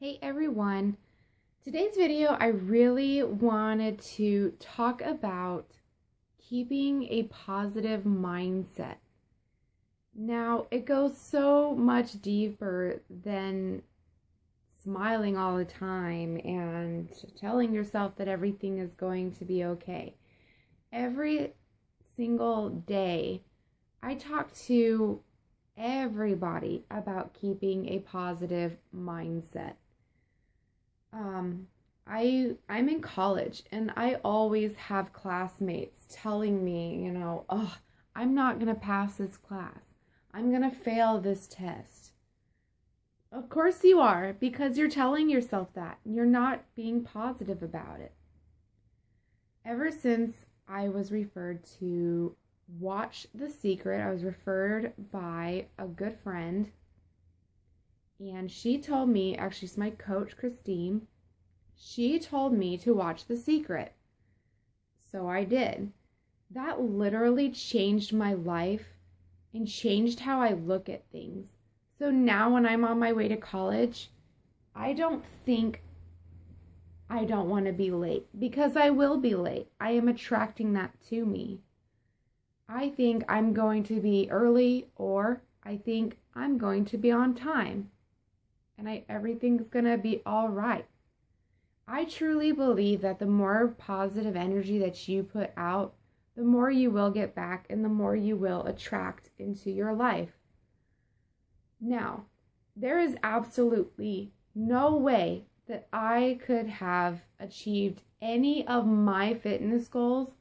Hey everyone! Today's video I really wanted to talk about keeping a positive mindset. Now, it goes so much deeper than smiling all the time and telling yourself that everything is going to be okay. Every single day, I talk to everybody about keeping a positive mindset. um I'm in college and I always have classmates telling me, oh, I'm not going to pass this class. I'm going to fail this test. Of course you are, because you're telling yourself that. You're not being positive about it. Ever since I was referred to watch The Secret, I was referred by a good friend, and she told me, actually, it's my coach, Christine. She told me to watch The Secret. So I did. That literally changed my life and changed how I look at things. So now when I'm on my way to college, I don't think I don't want to be late, because I will be late. I am attracting that to me. I think I'm going to be early, or I think I'm going to be on time. And everything's going to be all right. I truly believe that the more positive energy that you put out, the more you will get back and the more you will attract into your life. Now, there is absolutely no way that I could have achieved any of my fitness goals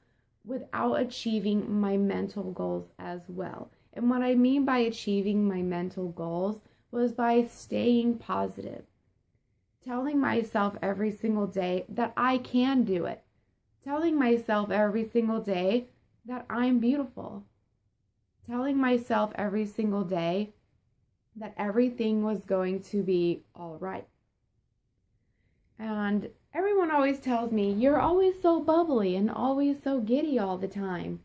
without achieving my mental goals as well. And what I mean by achieving my mental goals was by staying positive. Telling myself every single day that I can do it. Telling myself every single day that I'm beautiful. Telling myself every single day that everything was going to be all right. And everyone always tells me, you're always so bubbly and always so giddy all the time.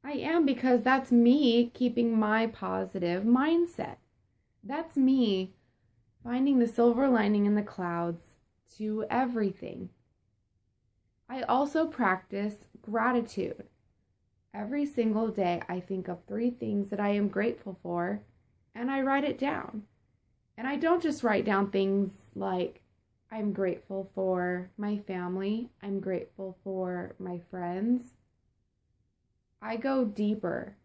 I am, because that's me keeping my positive mindset. That's me finding the silver lining in the clouds to everything. I also practice gratitude. Every single day I think of 3 things that I am grateful for, and I write it down. And I don't just write down things like, I'm grateful for my family, I'm grateful for my friends. I go deeper.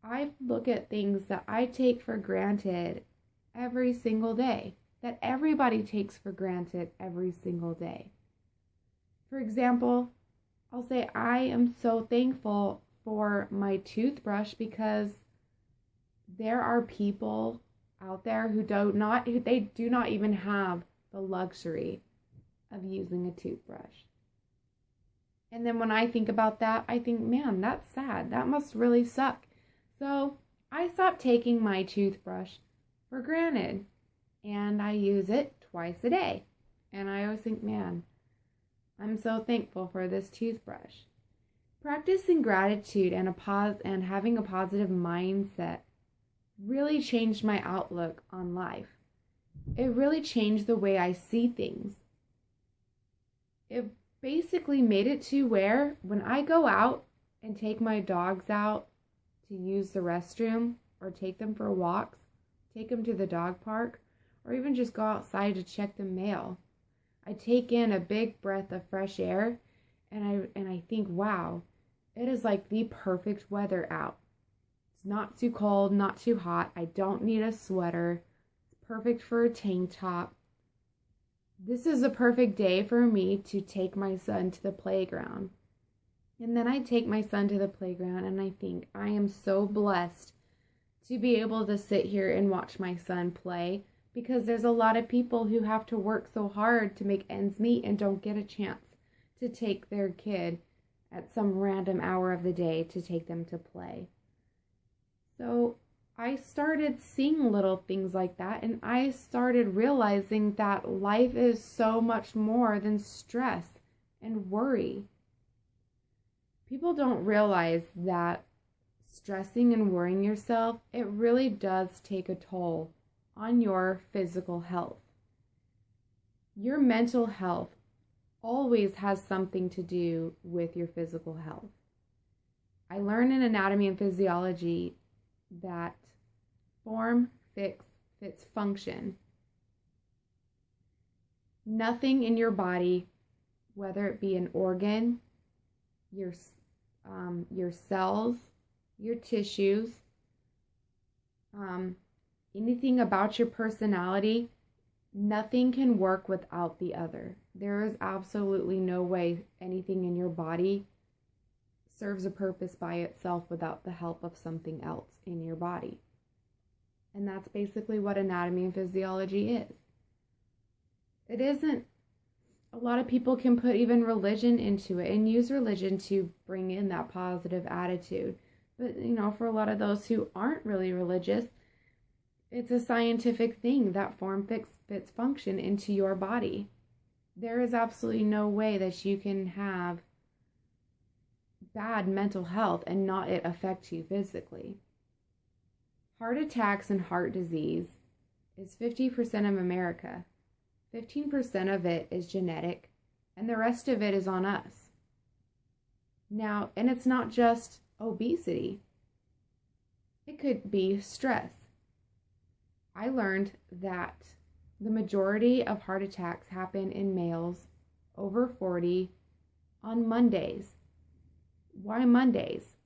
I look at things that I take for granted every single day, that everybody takes for granted every single day. For example, I'll say I am so thankful for my toothbrush, because there are people out there who do not even have the luxury of using a toothbrush. And then when I think about that, I think, man, that's sad. That must really suck. So I stopped taking my toothbrush for granted, and I use it twice a day. And I always think, man, I'm so thankful for this toothbrush. Practicing gratitude and having a positive mindset really changed my outlook on life. It really changed the way I see things. It basically made it to where when I go out and take my dogs out to use the restroom, or take them for walks, take them to the dog park, or even just go outside to check the mail, I take in a big breath of fresh air, and I think, wow, it is like the perfect weather out. It's not too cold, not too hot. I don't need a sweater. It's perfect for a tank top. This is a perfect day for me to take my son to the playground. And then I take my son to the playground and I think, I am so blessed to be able to sit here and watch my son play, because there's a lot of people who have to work so hard to make ends meet and don't get a chance to take their kid at some random hour of the day to take them to play. So I started seeing little things like that, and I started realizing that life is so much more than stress and worry. People don't realize that stressing and worrying yourself, it really does take a toll on your physical health. Your mental health always has something to do with your physical health. I learned in anatomy and physiology that form fits function. Nothing in your body, whether it be an organ, your cells, your tissues, anything about your personality, nothing can work without the other. There is absolutely no way anything in your body serves a purpose by itself without the help of something else in your body. And that's basically what anatomy and physiology is. It isn't, a lot of people can put even religion into it and use religion to bring in that positive attitude. But, for a lot of those who aren't really religious, it's a scientific thing that form fits function into your body. There is absolutely no way that you can have bad mental health and not it affect you physically. Heart attacks and heart disease is 50% of America. 15% of it is genetic, and the rest of it is on us. Now, and it's not just obesity. It could be stress. I learned that the majority of heart attacks happen in males over 40 on Mondays. Why Mondays?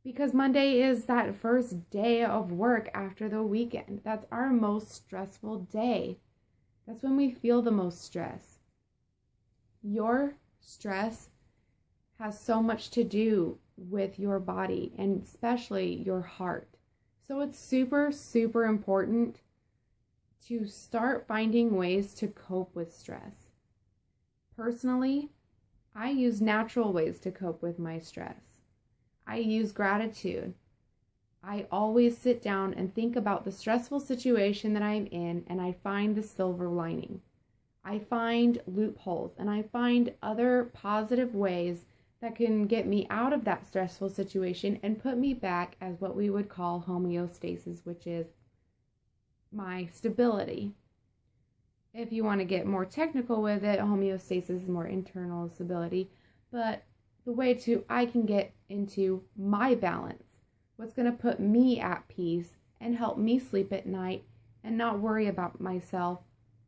Because Monday is that first day of work after the weekend. That's our most stressful day. That's when we feel the most stress. Your stress has so much to do with your body and especially your heart. So it's super, super important to start finding ways to cope with stress. Personally, I use natural ways to cope with my stress. I use gratitude. I always sit down and think about the stressful situation that I'm in, and I find the silver lining. I find loopholes, and I find other positive ways that can get me out of that stressful situation and put me back as what we would call homeostasis, which is my stability. If you want to get more technical with it, homeostasis is more internal stability, but the way I can get into my balance, what's going to put me at peace and help me sleep at night and not worry about myself,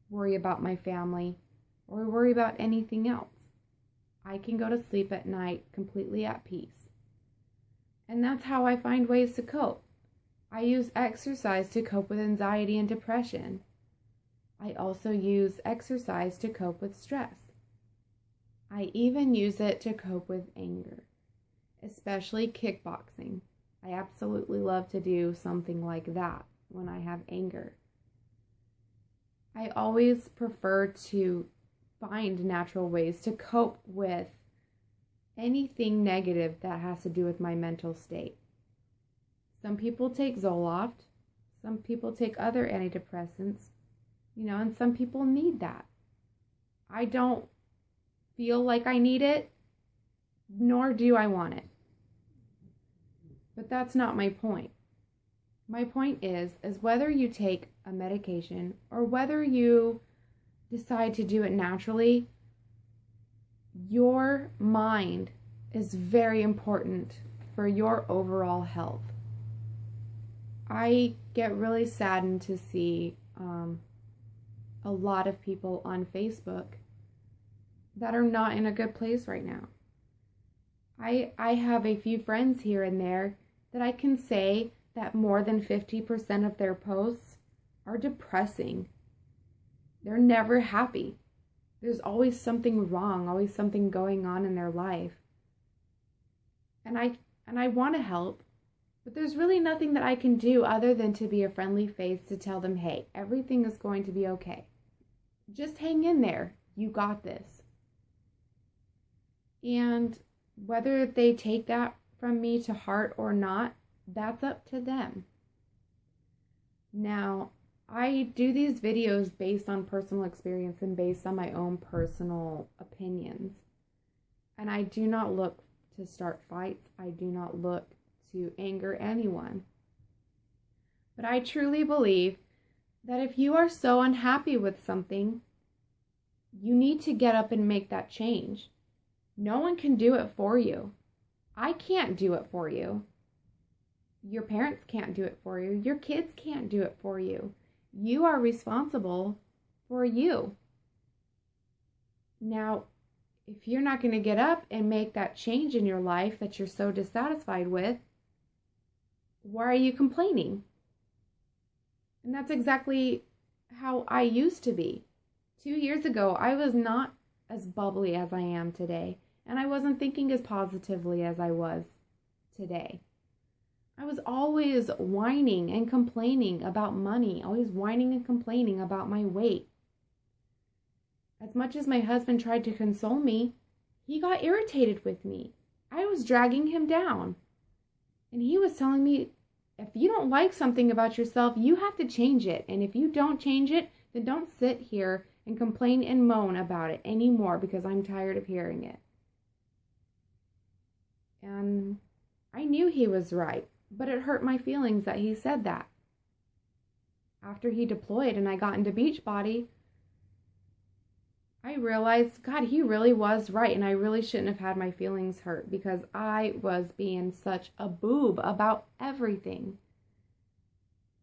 worry about my family, or worry about anything else. I can go to sleep at night completely at peace. And that's how I find ways to cope. I use exercise to cope with anxiety and depression. I also use exercise to cope with stress. I even use it to cope with anger, especially kickboxing. I absolutely love to do something like that when I have anger. I always prefer to find natural ways to cope with anything negative that has to do with my mental state. Some people take Zoloft, some people take other antidepressants, and some people need that. I don't feel like I need it, nor do I want it. But that's not my point. My point is whether you take a medication or whether you decide to do it naturally, your mind is very important for your overall health. I get really saddened to see a lot of people on Facebook that are not in a good place right now. I have a few friends here and there that I can say that more than 50% of their posts are depressing. They're never happy. There's always something wrong, always something going on in their life. And I want to help, but there's really nothing that I can do other than to be a friendly face to tell them, hey, everything is going to be okay. Just hang in there. You got this. And whether they take that from me to heart or not, that's up to them. Now, I do these videos based on personal experience and based on my own personal opinions. And I do not look to start fights. I do not look to anger anyone. But I truly believe that if you are so unhappy with something, you need to get up and make that change. No one can do it for you. I can't do it for you. Your parents can't do it for you. Your kids can't do it for you. You are responsible for you. Now, if you're not going to get up and make that change in your life that you're so dissatisfied with, why are you complaining? And that's exactly how I used to be. 2 years ago, I was not as bubbly as I am today, and I wasn't thinking as positively as I was today. I was always whining and complaining about money, always whining and complaining about my weight. As much as my husband tried to console me, he got irritated with me. I was dragging him down. And he was telling me, if you don't like something about yourself, you have to change it. And if you don't change it, then don't sit here and complain and moan about it anymore because I'm tired of hearing it. And I knew he was right, but it hurt my feelings that he said that. After he deployed and I got into Beachbody, I realized, God, he really was right, and I really shouldn't have had my feelings hurt because I was being such a boob about everything.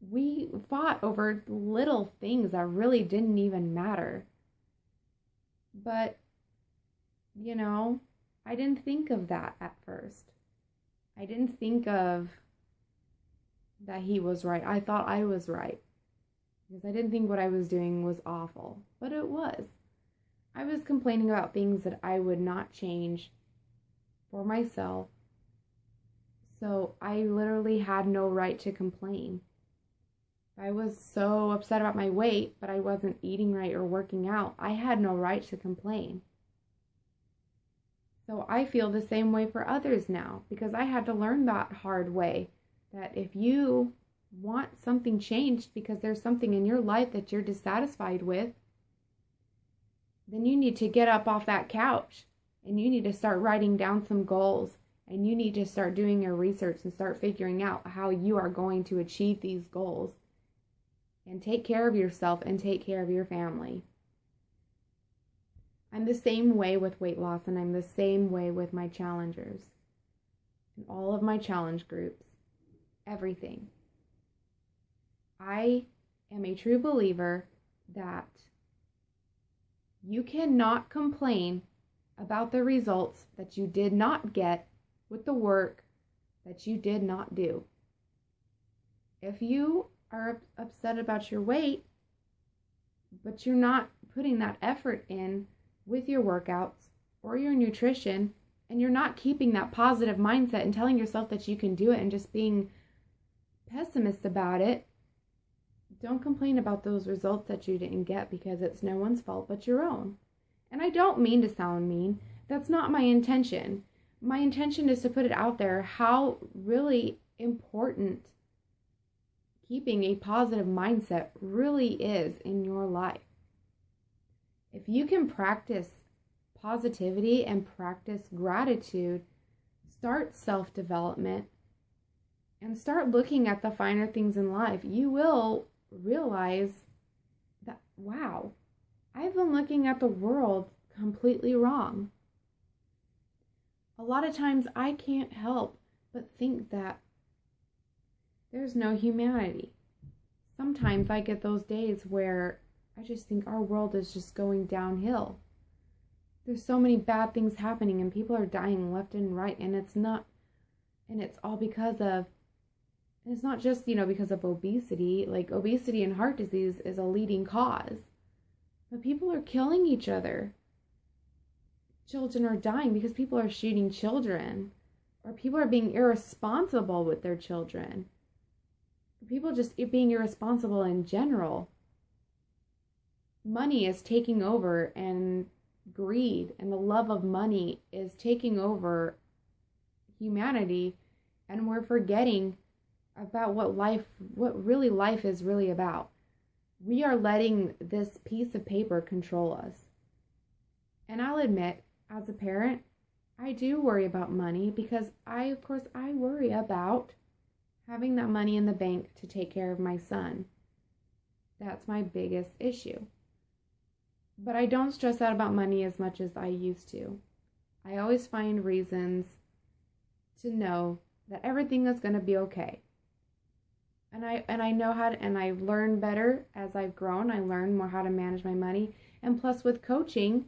We fought over little things that really didn't even matter. But, I didn't think of that at first. I didn't think of that he was right. I thought I was right because I didn't think what I was doing was awful, but it was. I was complaining about things that I would not change for myself. So I literally had no right to complain. I was so upset about my weight, but I wasn't eating right or working out. I had no right to complain. So I feel the same way for others now because I had to learn that hard way. That if you want something changed because there's something in your life that you're dissatisfied with, then you need to get up off that couch and you need to start writing down some goals and you need to start doing your research and start figuring out how you are going to achieve these goals and take care of yourself and take care of your family. I'm the same way with weight loss and I'm the same way with my challengers and all of my challenge groups, everything. I am a true believer that you cannot complain about the results that you did not get with the work that you did not do. If you are upset about your weight, but you're not putting that effort in with your workouts or your nutrition, and you're not keeping that positive mindset and telling yourself that you can do it and just being pessimist about it, don't complain about those results that you didn't get because it's no one's fault but your own. And I don't mean to sound mean. That's not my intention. My intention is to put it out there how really important keeping a positive mindset really is in your life. If you can practice positivity and practice gratitude, start self-development, and start looking at the finer things in life, you will realize that, wow, I've been looking at the world completely wrong. A lot of times I can't help but think that there's no humanity. Sometimes I get those days where I just think our world is just going downhill. There's so many bad things happening and people are dying left and right, and it's all because of, and it's not just, because of obesity. Like, obesity and heart disease is a leading cause. But people are killing each other. Children are dying because people are shooting children. Or people are being irresponsible with their children. People just being irresponsible in general. Money is taking over, and greed and the love of money is taking over humanity, and we're forgetting about what really life is really about. We are letting this piece of paper control us. And I'll admit, as a parent, I do worry about money because I worry about having that money in the bank to take care of my son. That's my biggest issue. But I don't stress out about money as much as I used to. I always find reasons to know that everything is going to be okay. And I know how to, and I've learned better as I've grown. I learned more how to manage my money. And plus with coaching,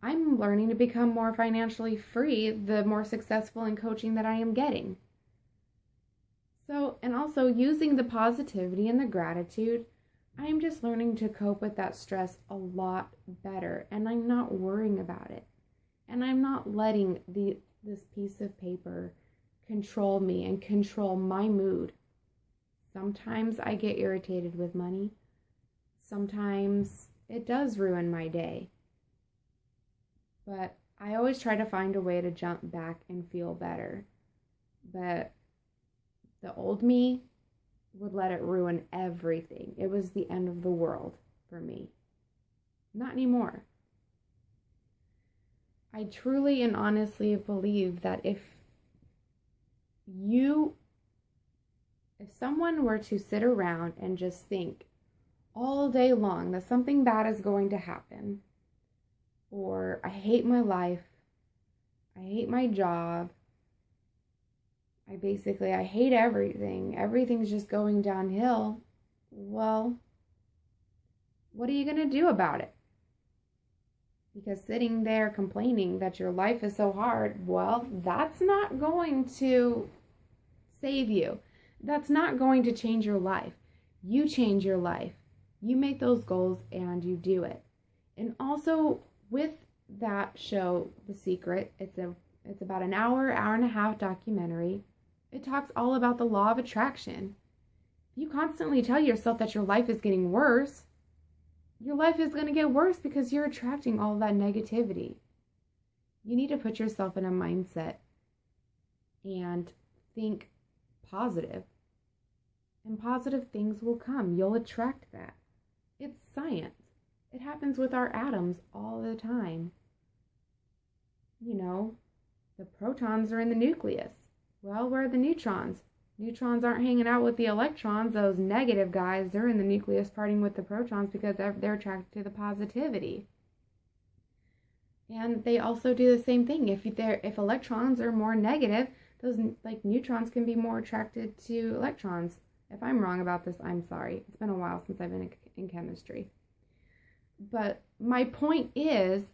I'm learning to become more financially free the more successful in coaching that I am getting. So, and also using the positivity and the gratitude, I'm just learning to cope with that stress a lot better, and I'm not worrying about it. And I'm not letting this piece of paper control me and control my mood. Sometimes I get irritated with money. Sometimes it does ruin my day. But I always try to find a way to jump back and feel better. But the old me would let it ruin everything. It was the end of the world for me. Not anymore. I truly and honestly believe that if someone were to sit around and just think all day long that something bad is going to happen, or I hate my life, I hate my job, I hate everything, everything's just going downhill, well, what are you going to do about it? Because sitting there complaining that your life is so hard, well, that's not going to save you. That's not going to change your life. You change your life. You make those goals and you do it. And also with that show, The Secret, it's about an hour and a half documentary. It talks all about the law of attraction. If you constantly tell yourself that your life is getting worse, your life is going to get worse because you're attracting all of that negativity. You need to put yourself in a mindset and think positive. And positive things will come. You'll attract that. It's science. It happens with our atoms all the time. You know, the protons are in the nucleus. Well, where are the neutrons? Neutrons aren't hanging out with the electrons, those negative guys. They're in the nucleus partying with the protons because they're attracted to the positivity. And they also do the same thing. If electrons are more negative, those like neutrons can be more attracted to electrons. If I'm wrong about this, I'm sorry. It's been a while since I've been in chemistry. But my point is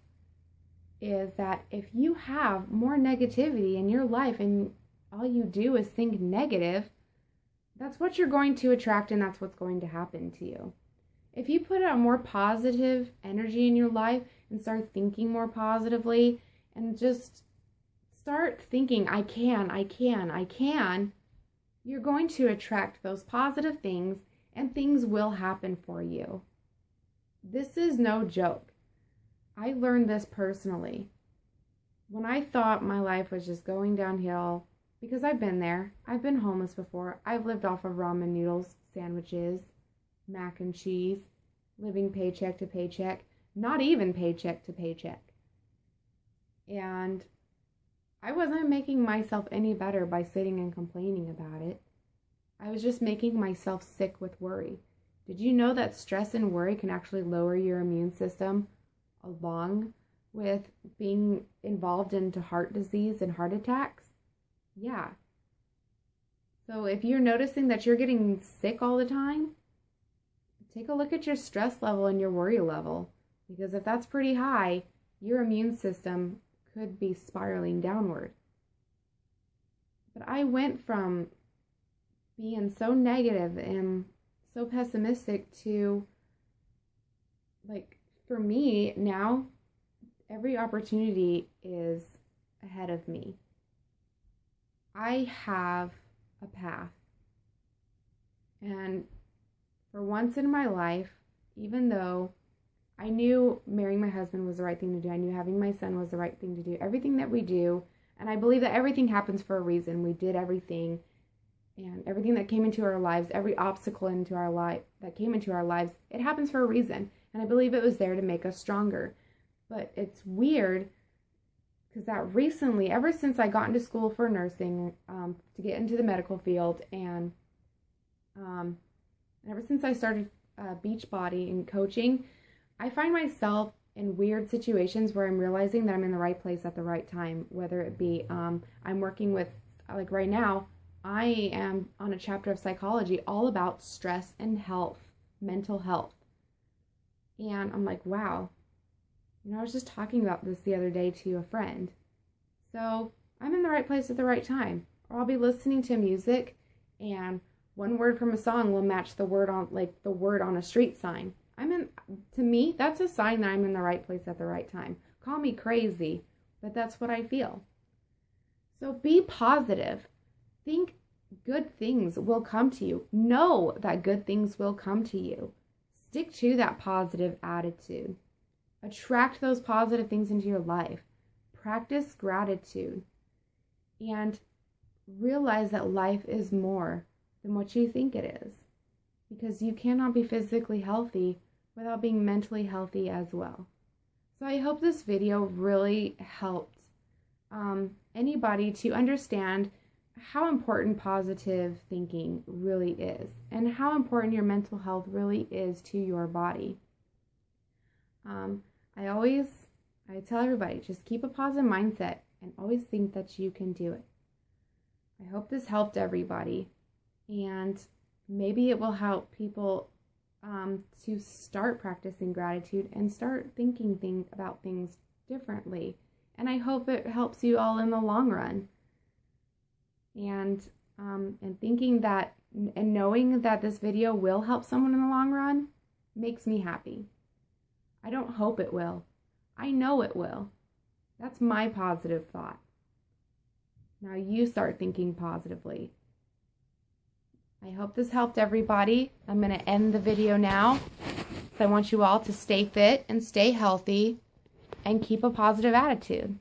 that if you have more negativity in your life and all you do is think negative, that's what you're going to attract and that's what's going to happen to you. If you put out more positive energy in your life and start thinking more positively and just start thinking, I can, you're going to attract those positive things and things will happen for you. This is no joke. I learned this personally. When I thought my life was just going downhill, because I've been there. I've been homeless before. I've lived off of ramen noodles, sandwiches, mac and cheese, living paycheck to paycheck, not even paycheck to paycheck. And I wasn't making myself any better by sitting and complaining about it. I was just making myself sick with worry. Did you know that stress and worry can actually lower your immune system along with being involved into heart disease and heart attacks? Yeah. So if you're noticing that you're getting sick all the time, take a look at your stress level and your worry level. Because if that's pretty high, your immune system could be spiraling downward. But I went from being so negative and so pessimistic to, like, for me now, every opportunity is ahead of me. I have a path. And for once in my life, even though I knew marrying my husband was the right thing to do, I knew having my son was the right thing to do, everything that we do, and I believe that everything happens for a reason. We did everything, and everything that came into our lives, every obstacle that came into our lives, it happens for a reason. And I believe it was there to make us stronger. But it's weird because that recently, ever since I got into school for nursing, to get into the medical field, and ever since I started Beachbody and coaching, I find myself in weird situations where I'm realizing that I'm in the right place at the right time, whether it be I'm working with, like right now, I am on a chapter of psychology all about stress and health, mental health. And I'm like, wow, I was just talking about this the other day to a friend. So I'm in the right place at the right time. Or I'll be listening to music and one word from a song will match the word on a street sign. To me, that's a sign that I'm in the right place at the right time. Call me crazy, but that's what I feel. So be positive. Think good things will come to you. Know that good things will come to you. Stick to that positive attitude. Attract those positive things into your life. Practice gratitude. And realize that life is more than what you think it is. Because you cannot be physically healthy without being mentally healthy as well. So I hope this video really helped anybody to understand how important positive thinking really is and how important your mental health really is to your body. I tell everybody, just keep a positive mindset and always think that you can do it. I hope this helped everybody, and maybe it will help people to start practicing gratitude and start thinking about things differently. And I hope it helps you all in the long run. And thinking that and knowing that this video will help someone in the long run makes me happy. I don't hope it will. I know it will. That's my positive thought. Now you start thinking positively. I hope this helped everybody. I'm going to end the video now. So I want you all to stay fit and stay healthy and keep a positive attitude.